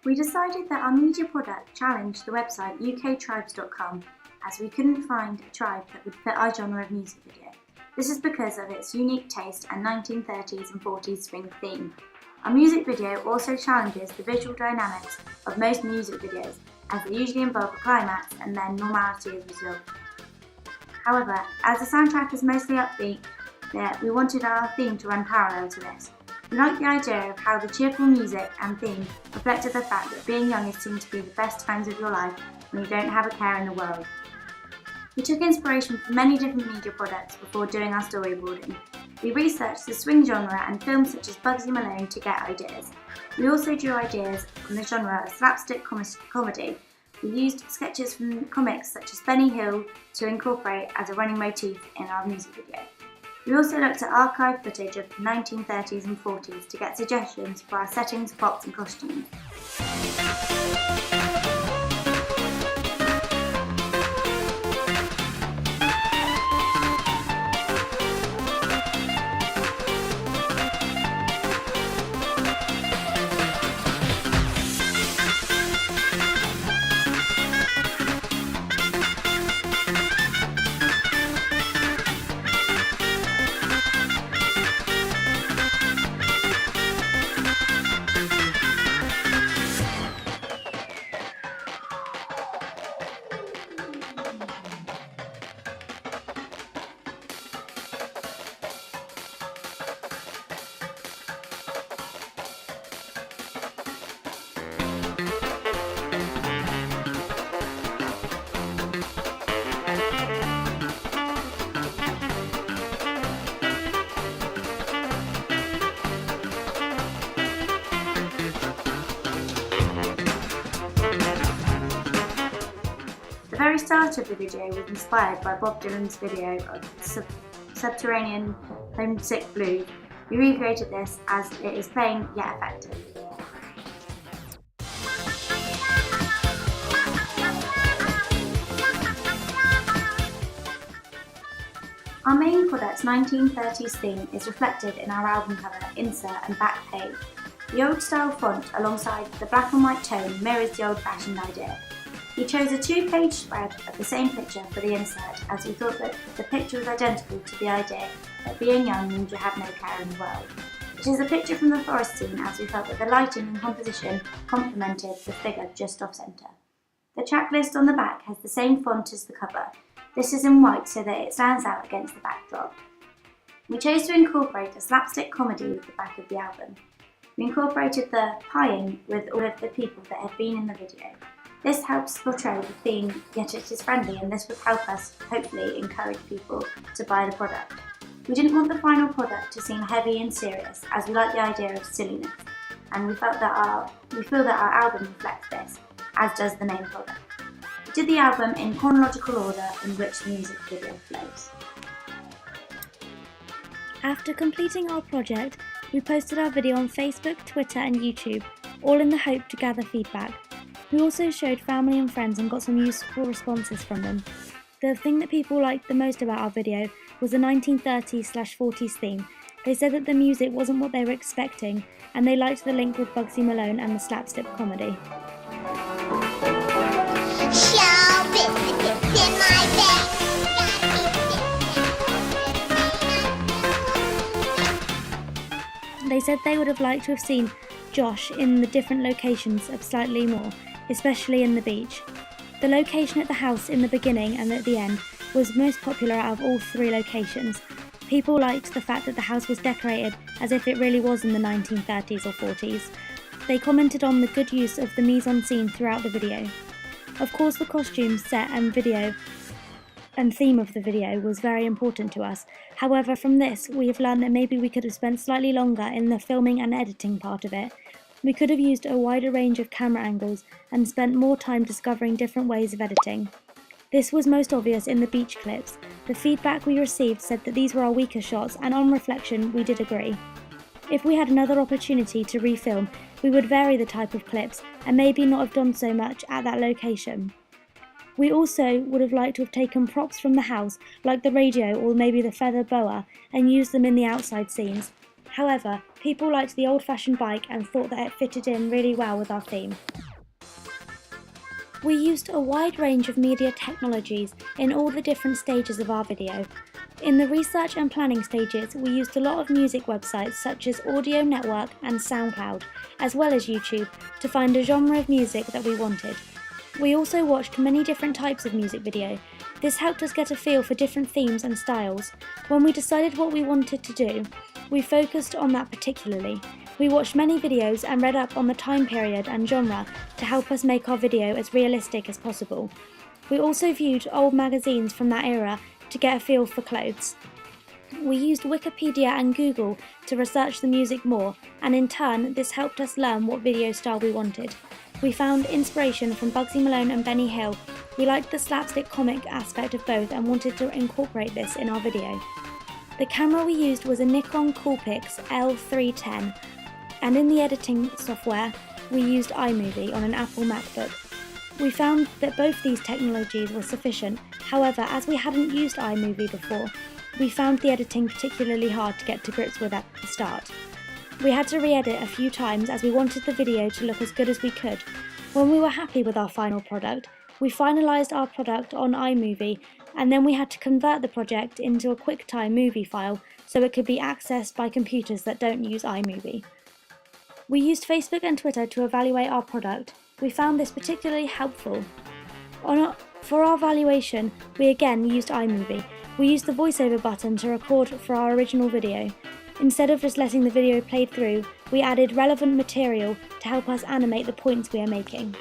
We decided that our media product challenged the website uktribes.com as we couldn't find a tribe that would fit our genre of music video. This is because of its unique taste and 1930s and 40s swing theme. Our music video also challenges the visual dynamics of most music videos, as they usually involve a climax and then normality as a result. However, as the soundtrack is mostly upbeat, we wanted our theme to run parallel to this. We liked the idea of how the cheerful music and theme reflected the fact that being young is seen to be the best times of your life when you don't have a care in the world. We took inspiration from many different media products before doing our storyboarding. We researched the swing genre and films such as BUGSY Malone to get ideas. We also drew ideas from the genre of slapstick comedy. We used sketches from comics such as Benny Hill to incorporate as a running motif in our music video. We also looked at archive footage of the 1930s and 40s to get suggestions for our settings, props and costumes. The very start of the video was inspired by Bob Dylan's video of Subterranean Homesick Blues. We recreated this as it is plain yet effective. Our main product's 1930s theme is reflected in our album cover, insert and back page. The old style font alongside the black and white tone mirrors the old fashioned idea. We chose a 2-page spread of the same picture for the insert as we thought that the picture was identical to the idea that being young means you have no care in the world. It is a picture from the forest scene as we felt that the lighting and composition complemented the figure just off centre. The track list on the back has the same font as the cover. This is in white so that it stands out against the backdrop. We chose to incorporate a slapstick comedy with the back of the album. We incorporated the pieing with all of the people that had been in the video. This helps portray the theme, yet it is friendly, and this would help us hopefully encourage people to buy the product. We didn't want the final product to seem heavy and serious, as we like the idea of silliness, and we feel that our album reflects this, as does the main product. We did the album in chronological order in which the music video flows. After completing our project, we posted our video on Facebook, Twitter and YouTube, all in the hope to gather feedback. We also showed family and friends and got some useful responses from them. The thing that people liked the most about our video was the 1930s/40s theme. They said that the music wasn't what they were expecting, and they liked the link with BUGSY Malone and the slapstick comedy. They said they would have liked to have seen Josh in the different locations of slightly more, especially in the beach. The location at the house in the beginning and at the end was most popular out of all 3 locations. People liked the fact that the house was decorated as if it really was in the 1930s or 40s. They commented on the good use of the mise-en-scene throughout the video. Of course, the costume, set and video and theme of the video was very important to us. However, from this, we have learned that maybe we could have spent slightly longer in the filming and editing part of it. We could have used a wider range of camera angles and spent more time discovering different ways of editing. This was most obvious in the beach clips. The feedback we received said that these were our weaker shots, and on reflection, we did agree. If we had another opportunity to refilm, we would vary the type of clips and maybe not have done so much at that location. We also would have liked to have taken props from the house, like the radio or maybe the feather boa, and used them in the outside scenes. However, people liked the old-fashioned bike and thought that it fitted in really well with our theme. We used a wide range of media technologies in all the different stages of our video. In the research and planning stages, we used a lot of music websites such as Audio Network and SoundCloud, as well as YouTube, to find a genre of music that we wanted. We also watched many different types of music video. This helped us get a feel for different themes and styles. When we decided what we wanted to do, we focused on that particularly. We watched many videos and read up on the time period and genre to help us make our video as realistic as possible. We also viewed old magazines from that era to get a feel for clothes. We used Wikipedia and Google to research the music more, and in turn this helped us learn what video style we wanted. We found inspiration from Bugsy Malone and Benny Hill. We liked the slapstick comic aspect of both and wanted to incorporate this in our video. The camera we used was a Nikon Coolpix L310, and in the editing software we used iMovie on an Apple MacBook. We found that both these technologies were sufficient. However, as we hadn't used iMovie before, we found the editing particularly hard to get to grips with at the start. We had to re-edit a few times as we wanted the video to look as good as we could. When we were happy with our final product, we finalised our product on iMovie, and then we had to convert the project into a QuickTime movie file so it could be accessed by computers that don't use iMovie. We used Facebook and Twitter to evaluate our product. We found this particularly helpful. For our valuation, we again used iMovie. We used the voiceover button to record for our original video. Instead of just letting the video play through, we added relevant material to help us animate the points we are making.